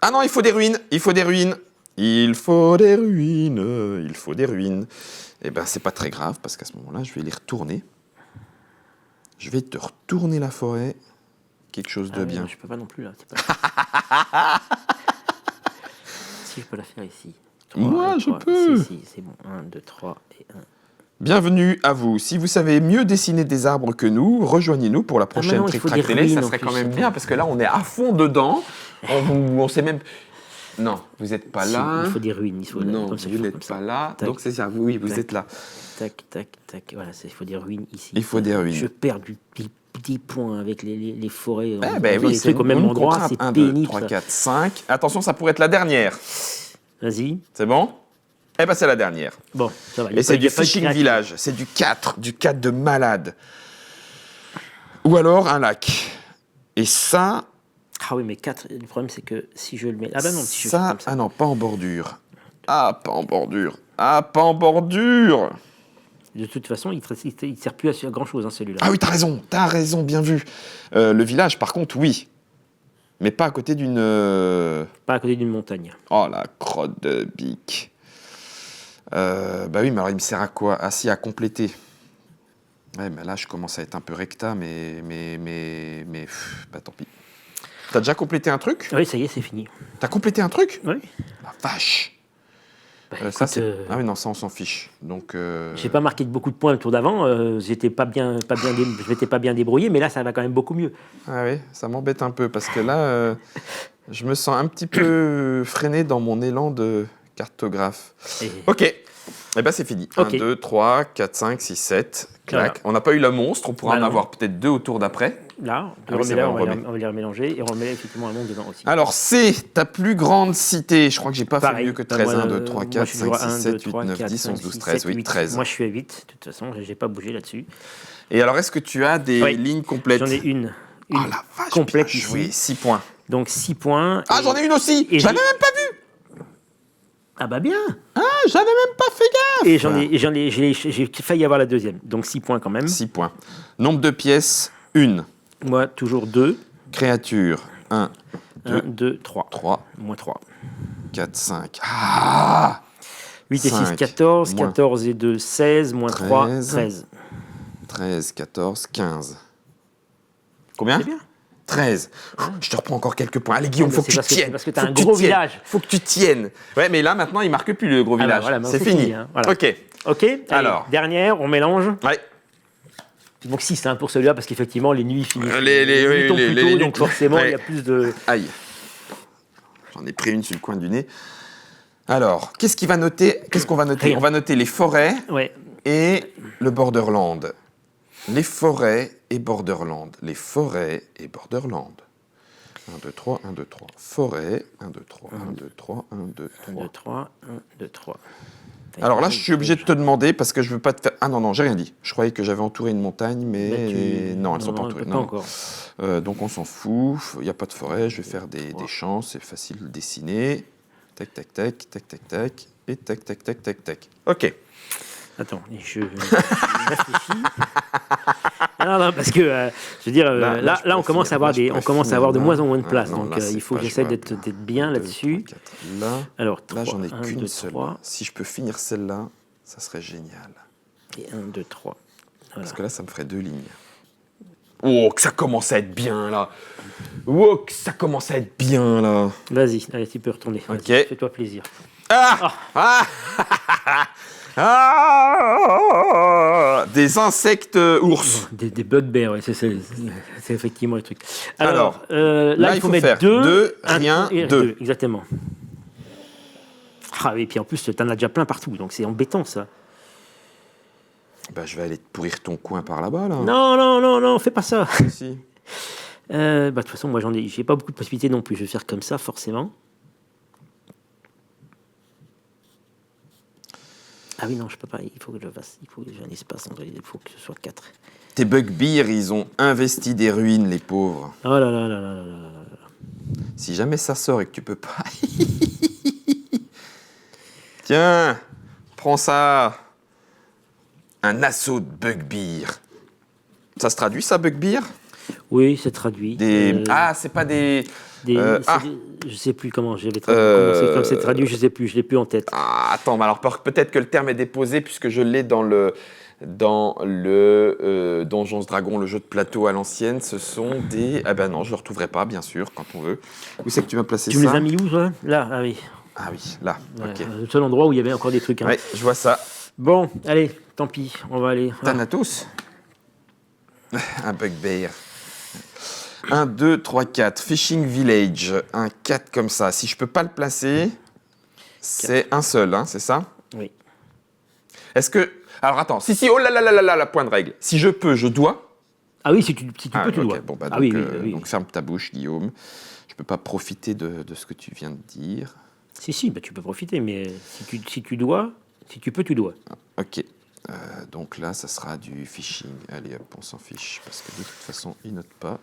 Ah non, il faut des ruines. Il faut des ruines. Eh ben, c'est pas très grave, parce qu'à ce moment-là, je vais les retourner. Je vais te retourner la forêt. Quelque chose de bien. Non, je peux pas non plus là. C'est pas... Si je peux la faire ici. Moi, je peux. Si, c'est bon. 1, 2, 3 et 1. Bienvenue à vous. Si vous savez mieux dessiner des arbres que nous, rejoignez-nous pour la prochaine non, il Trick faut Track des Télé. ruines Ça en serait plus, quand même c'est bien, pas- parce que là, on est à fond dedans. On sait même... Non, vous n'êtes pas Si, là. il faut des ruines. Il faut Non, comme ça, vous il faut n'êtes comme ça. pas là. Tac. Donc c'est ça, oui, vous Tac. êtes là. Tac. Voilà, il faut des ruines ici. Il faut des ruines. Je perds des points avec les forêts. Eh ben oui, les c'est trucs au même une endroit, contrainte. c'est 1, 2, pénible. 3, ça. 4, 5. Attention, ça pourrait être la dernière. Vas-y. C'est bon? Eh ben c'est la dernière. Bon, ça va. il y a Et c'est pas- il y du a pas de fishing créative. village. C'est du 4 de malade. Ou alors un lac. Et ça, Ah oui, mais 4, le problème c'est que si je le mets. Ah bah non, si je fais ça, comme ça. ah non, pas en bordure. Ah, pas en bordure. Ah, pas en bordure. De toute façon, il ne sert plus à grand chose, celui-là. Ah oui, t'as raison, bien vu. Le village, par contre, oui. Mais pas à côté d'une... Pas à côté d'une montagne. Oh, la crotte de bique. Bah oui, mais alors il me sert à quoi? Ah si, à compléter. Ouais, mais là, je commence à être un peu recta, mais bah tant pis. T'as déjà complété un truc? Oui, ça y est, c'est fini. T'as complété un truc? Oui. La vache. Bah, Ça, écoute, c'est... Ah oui, non, ça, on s'en fiche. Donc... j'ai pas marqué de beaucoup de points le tour d'avant. Je m'étais pas bien débrouillé, mais là, ça va quand même beaucoup mieux. Ah oui, ça m'embête un peu, parce que là, je me sens un petit peu freiné dans mon élan de cartographe. Et- Ok. Eh ben c'est fini. Ok. 1, 2, 3, 4, 5, 6, 7. Clac. Voilà. On n'a pas eu la monstre, on pourra Voilà. en avoir peut-être 2 au tour d'après. Là, Ah oui, c'est vrai, on remet. on va les remélanger et on remet effectivement un monde dedans aussi. Alors, c'est ta plus grande cité. Je crois que j'ai pas fait Pareil. mieux que Bah, 13. moi, 1, 2, 3, moi, 4, je suis 5, toujours 6, 1, 7, 2, 8, 3, 9, 4, 10, 11, 5, 12, 6, 13. 7, Oui, 8. 13. Moi, je suis à 8, de toute façon, j'ai pas bougé là-dessus. Et alors, est-ce que tu as des Oui. lignes complètes? J'en ai une Ah la vache, complète bien joué. ici. 6 points. Donc 6 points. Ah, et- j'en ai une aussi. et Je l'avais j'ai- même pas vue. Ah bah bien. Ah, j'avais même pas fait gaffe. Et j'ai failli avoir la deuxième. Donc 6 points quand même. 6 points. Nombre de pièces, 1. Moi, toujours 2. Créature, 1, 1, 2, 3. 3, Moins 3. 4, 5. Ah! 8 et 6, 5, 14. moins 14 et 2, 16. Moins 3, 13. 13. 13, 14, 15. Combien? C'est bien. 13. Je te reprends encore quelques points. Allez, Guillaume, mais faut que c'est tu parce que- tiennes. parce que t'as Faut un tu gros tiennes. village. Faut que tu tiennes. Ouais, mais là, maintenant, il marque plus le gros bah village. voilà, c'est c'est fini. fini, hein, voilà. Ok. Ok, allez, Alors. dernière, on mélange. Ouais. Donc 6 hein, pour celui-là, parce qu'effectivement, les nuits finissent Les nuits tombent plus tôt, donc nuits. forcément, Ouais. il y a plus de... Aïe. J'en ai pris une sur le coin du nez. Alors, qu'est-ce qu'on va noter? Rien. On va noter les forêts Ouais, et le borderland. Les forêts et borderland. Les forêts et borderland. 1, 2, 3, 1, 2, 3. Forêt, 1, 2, 3, 1, 2, 3, 1, 2, 1, 2, 3. 3, 1, 2, 3. Alors là, je suis obligé de te demander, parce que je veux pas te faire... Ah non, non, j'ai rien dit. Je croyais que j'avais entouré une montagne, mais non, elles ne sont pas entourées. Pas Non, non. encore. Donc on s'en fout, il n'y a pas de forêt, je vais faire des champs, c'est facile de dessiner. Tac, tac, tac, tac, tac, tac, et tac, tac, tac, tac, tac. Ok. Attends, je réfléchis. Non, parce que, je veux dire, là, je on commence à avoir, préfère, on commence à avoir de là. moins en moins de place, Ah, non, donc là, c'est il faut pas que j'essaie jouable. d'être bien 2, là-dessus. 3, 4. Là, Alors, là 3, j'en ai 1, qu'une 2, seule. 3, Si je peux finir celle-là, ça serait génial. et 1, 2, 3. Voilà. Parce que là, ça me ferait 2 lignes. Oh, que ça commence à être bien, là. Oh, que ça commence à être bien, là. Vas-y, allez, tu peux retourner. Vas-y, Ok. fais-toi plaisir. Ah, ah. Ah, des insectes ours. Des bugbears, ouais, c'est effectivement le truc. Alors, là, il faut faire mettre 2, rien, 2. 2. Exactement. Ah oui, et puis en plus, tu en as déjà plein partout, donc c'est embêtant ça. Bah, je vais aller te pourrir ton coin par là-bas, là. Non, fais pas ça. Si. De toute façon, moi, j'ai pas beaucoup de possibilités non plus. Je vais faire comme ça, forcément. Ah oui, non, je peux pas. Il faut que je fasse. Il faut que j'ai un espace entre les deux. Il faut que ce soit 4. Tes bugbears, ils ont investi des ruines, les pauvres. Oh là là là là là là là là. Si jamais ça sort et que tu peux pas... Tiens, prends ça. Un assaut de bugbears. Ça se traduit, ça, bugbear? Oui, c'est traduit. Ah, c'est pas des... Je sais plus comment j'avais traduit. Comme c'est traduit, je sais plus. Je l'ai plus en tête. Ah, attends, mais alors peut-être que le terme est déposé puisque je l'ai dans le Donjons Dragons, le jeu de plateau à l'ancienne. Ce sont des... Ah ben non, je le retrouverai pas, bien sûr, quand on veut. Où c'est que tu vas placer Tu ça? me les as mis où, toi? Là, ah oui. Ah oui, là, ok. Le seul endroit où il y avait encore des trucs. Hein. Ouais, je vois ça. Bon, allez, tant pis, on va aller. Thanatos. Un bugbear. 1, 2, 3, 4. Fishing Village. Un 4 comme ça. Si je peux pas le placer, c'est un seul, hein, c'est ça? Oui. Est-ce que... Alors attends, si, oh là là là là là, la point de règle. Si je peux, je dois. Ah oui, si tu peux, tu ok, dois. Bon, bah, ah donc, oui. donc ferme ta bouche, Guillaume. Je peux pas profiter de ce que tu viens de dire. Si, bah, tu peux profiter, mais si tu dois, si tu peux, tu dois. Ok. Donc là, ça sera du phishing. Allez, hop, on s'en fiche. Parce que de toute façon, il note pas.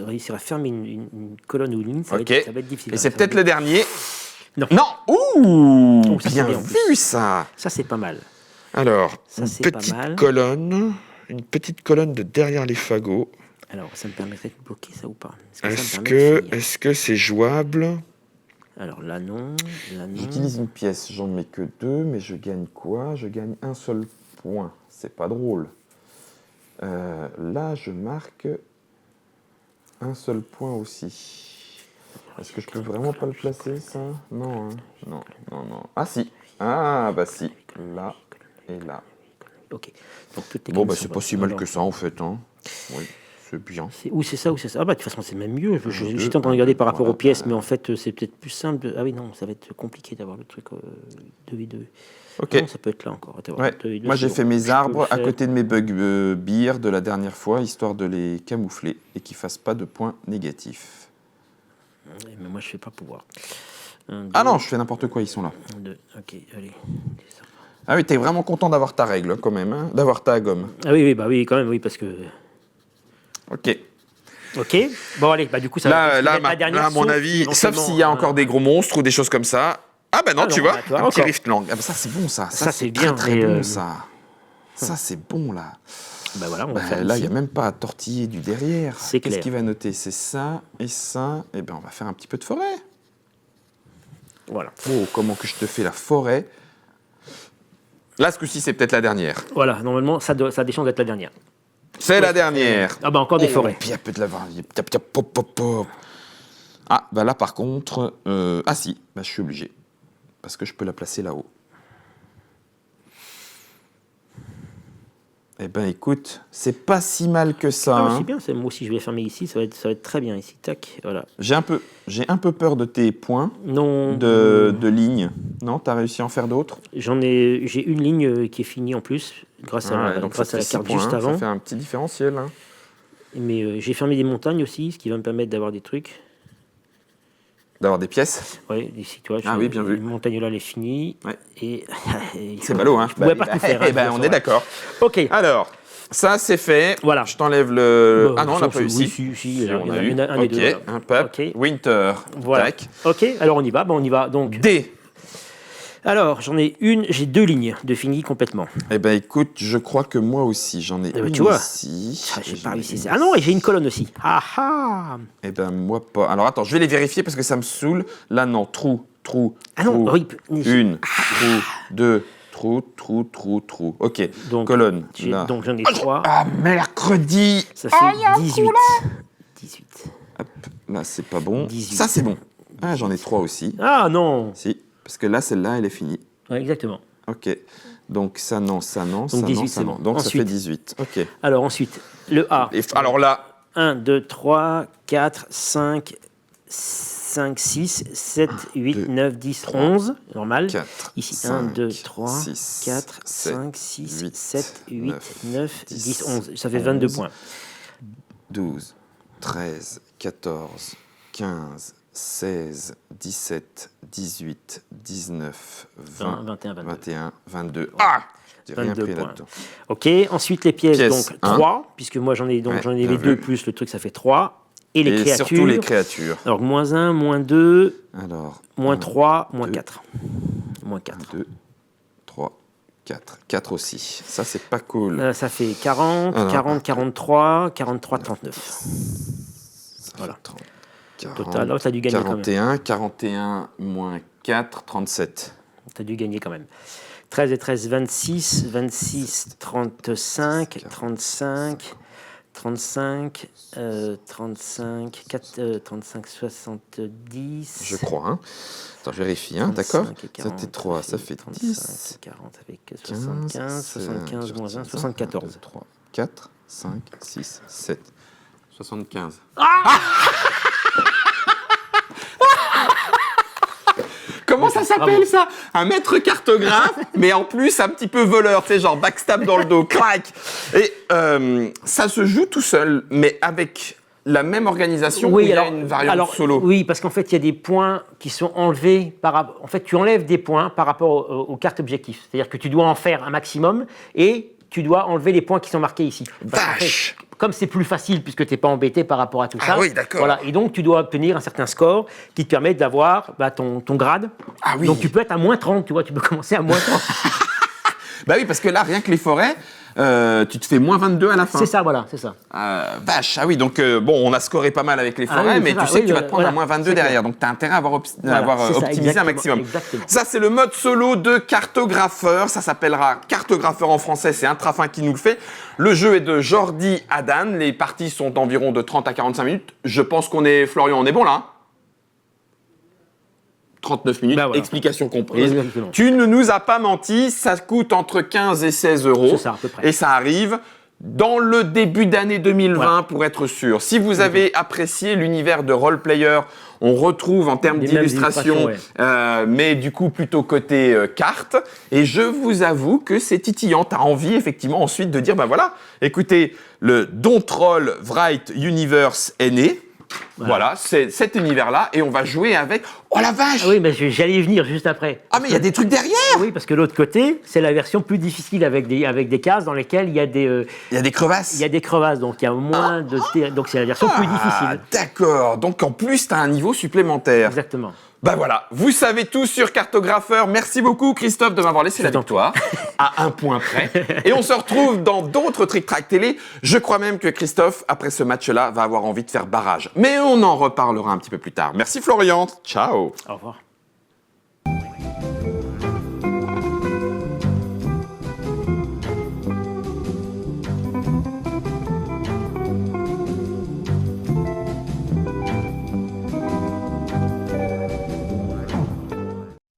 Réussir à fermer une colonne ou une ligne, ça, Ok. ça va être difficile. Et c'est Ça peut-être va le dernier. Non. Non. Ouh, Oh, ça, c'est bien bien, en vu ça. Ça, c'est pas mal. Alors, Ça, une c'est pas petite mal. colonne. Une petite colonne de derrière les fagots. Alors, ça me permettrait de bloquer ça ou pas? Ça me permet de finir Est-ce que c'est jouable? Alors là, non. Là, non. J'utilise une pièce, j'en mets que 2, mais je gagne quoi? Je gagne un seul point. C'est pas drôle. Là, je marque un seul point aussi. Est-ce que je peux vraiment pas le placer, ça? Non, hein? Non. Ah si. Ah, bah si. Là et là. Ok. Donc, toutes tes Bon, colonnes bah sont c'est pas bonnes. si mal Alors, que ça, en fait. Hein. Oui, c'est bien. Ou c'est ça, ou c'est ça. Ah bah de toute façon c'est même mieux. deux, J'étais en train de regarder par rapport voilà. aux pièces, mais en fait c'est peut-être plus simple. Ah oui non, ça va être compliqué d'avoir le truc 2v2. Ok. Non, ça peut être là encore. Attends, Ouais. 2v2, Moi, j'ai c'est fait bon. mes Je peux arbres le à faire. côté de mes bugbears de la dernière fois, histoire de les camoufler et qu'ils fassent pas de points négatifs. Ouais, mais moi je fais pas pouvoir. Ah non, je fais n'importe quoi, ils sont là. 2, ok, allez. Ah oui, t'es vraiment content d'avoir ta règle, hein, quand même, hein, d'avoir ta gomme. Ah oui, bah oui, quand même, oui, parce que. Ok. Ok. Bon allez, bah du coup ça va. Là, être la dernière, à mon sauf avis, sauf éventuellement, s'il y a encore des gros monstres ou des choses comme ça. Ah bah non, Ah tu non, vois, bah, tu vois, un petit encore. riftlang. Ah bah ça, c'est bon, ça. Ça, c'est très, bien, très mais, bon, ça. Ça, c'est bon, là. Bah voilà, on va Bah, faire là, il ici. n'y a même pas à tortiller du derrière. C'est Qu'est-ce clair. qu'il va noter? C'est ça et ça. Eh bien, on va faire un petit peu de forêt. Voilà. Oh, comment que je te fais la forêt. Là, ce coup-ci, c'est peut-être la dernière. Voilà, normalement, ça a des chances d'être la dernière. C'est la dernière. Ah bah encore des forêts. Puis il y a peut-être la pop, pop, pop. Ah, bah là, par contre... Ah si, bah, je suis obligé. Parce que je peux la placer là-haut. Eh ben, écoute, c'est pas si mal que ça. Ah, Hein. c'est bien, moi aussi je vais fermer ici, ça va être très bien ici. Tac, voilà. J'ai un peu peur de tes points Non. de ligne. Non, t'as réussi à en faire d'autres? J'ai une ligne qui est finie en plus, grâce à la ça fait carte 6 points, juste hein. avant. Ça fait un petit différentiel. Hein. Mais j'ai fermé des montagnes aussi, ce qui va me permettre d'avoir des trucs. D'avoir des pièces. Ouais, ici, tu vois, Oui, bien vu. Une montagne là, elle est finie. Ouais. Et C'est ballot, hein. Je pouvais pas tout faire. Eh ben, on est d'accord. Ok. Alors, ça, c'est fait. Voilà. Je t'enlève le... Bah, Ah non, on n'a pas eu oui, ici. si, Si, on a eu. un des deux. Ok, Voilà. un peuple. Ok. Winter. Voilà. Tac. Ok, alors on y va. Bon, on y va. Donc, D. alors, j'ai 2 lignes de fini complètement. Eh ben, écoute, je crois que moi aussi, j'en ai ben, une tu vois. ici. Ah, j'ai et pas j'en ai réussi. une Ah non, et ici. j'ai une colonne aussi. Ah ah. Eh ben, moi pas. Alors, attends, je vais les vérifier parce que ça me saoule. Là, non. Trou. Ah non, trou. oui. Une. Trou. Deux. Trou. Ok. Donc, Colonne. Là. donc j'en ai 3. Ah, mercredi. Ça fait 18. 18. Hop, là, c'est pas bon. 18. Ça, c'est bon. Ah, j'en ai 3 aussi. Ah non. Si. Parce que là, celle-là, elle est finie. Ouais, exactement. Ok. Donc, ça, non, ça, non, ça, 18, non, c'est ça, non. bon. Donc, ça Ensuite. fait 18. Ok. Alors ensuite, le A. Alors là, 1, 2, 3, 4, 5, 6, 7, 8, 2, 9, 10, 11. Normal. 4, Ici, 5, 1, 2, 3, 6, 4, 7, 5, 6, 8, 7, 8, 9, 10, 10, 11. Ça fait 22 11. points. 12, 13, 14, 15, 16, 17, 18, 19, 20, 21, 22. 21, 22. Ah! J'ai rien 22 pris points. là-dedans. Ok, ensuite les pièces, Pièce donc 1. 3, puisque moi j'en ai Ouais, les bien 2 vu. plus le truc, ça fait 3. Et les Et créatures. surtout les créatures. Alors, moins 1, moins 2, Alors, moins 1, 3, moins 2, 4. Moins 4. 2, 3, 4. 4 aussi. Ça, c'est pas cool. Ça fait 40, Alors, 40, 43, 43, 39. Ça Voilà. fait 30, 40, Total, là, t'as dû gagner quand même. 41, 41 moins 4, 37. T'as dû gagner quand même. 13 et 13, 26, 26, 35, 35, 35, 35, 4, 35, 70. Je crois, hein. Attends, je vérifie, hein, d'accord. 35 et 40, Ça fait 3, ça fait 35, 10. 40 avec 75, 75 moins 1, 74. 1, 2, 3, 4, 5, 6, 7. 75. Comment ça s'appelle ça? Un maître cartographe, mais en plus un petit peu voleur, tu sais, genre backstab dans le dos, crac. Et ça se joue tout seul, mais avec la même organisation où il y a une variante solo. Oui, parce qu'en fait, il y a des points qui sont enlevés en fait, tu enlèves des points par rapport aux cartes objectifs. C'est-à-dire que tu dois en faire un maximum et tu dois enlever les points qui sont marqués ici. Parce qu'en Vache! fait, comme c'est plus facile puisque tu n'es pas embêté par rapport à tout ça. Ah oui, d'accord. Voilà, et donc tu dois obtenir un certain score qui te permet d'avoir ton grade. Ah oui. Donc tu peux être à moins 30, tu vois, tu peux commencer à moins 30. Bah oui, parce que là, rien que les forêts, tu te fais moins 22 à la fin. C'est ça, voilà, c'est ça. Vache, ah oui, donc bon, on a scoré pas mal avec les forêts, oui, mais c'est tu ça, sais que oui, tu vas te prendre voilà, à moins 22 c'est derrière, clair. donc tu as intérêt à avoir, c'est ça, optimisé un exactement, maximum. exactement. Ça, c'est le mode solo de cartographeur, ça s'appellera cartographeur en français, c'est Intrafin qui nous le fait. Le jeu est de Jordi Adan, les parties sont d'environ de 30 à 45 minutes. Je pense qu'on est, Florian, on est bon là, hein? 39 minutes, Ben voilà. explication comprise. Exactement. Tu ne nous as pas menti, ça coûte entre 15 et 16 euros. C'est ça, à peu près. Et ça arrive dans le début d'année 2020 Voilà. pour être sûr. Si vous avez apprécié l'univers de Role Player, on retrouve en termes Les mêmes d'illustration, illustrations, mais du coup plutôt côté carte. Et je vous avoue que c'est titillant. T'as envie effectivement ensuite de dire, bah voilà, écoutez, le Don't Roll Wright Universe est né. Voilà, c'est cet univers-là, et on va jouer avec... Oh la vache! Ah oui, mais j'allais y venir juste après. Ah mais il y a des trucs derrière! Oui, parce que l'autre côté, c'est la version plus difficile avec des cases dans lesquelles il y a des crevasses. il y a des crevasses, donc il y a moins de donc c'est la version plus difficile. D'accord, donc en plus, tu as un niveau supplémentaire. Exactement. Bah voilà, vous savez tout sur Cartographeur. Merci beaucoup Christophe de m'avoir laissé la t'en victoire à un point près. Et on se retrouve dans d'autres Trick Track Télé. Je crois même que Christophe, après ce match-là, va avoir envie de faire barrage. Mais on en reparlera un petit peu plus tard. Merci Florian, ciao. Au revoir.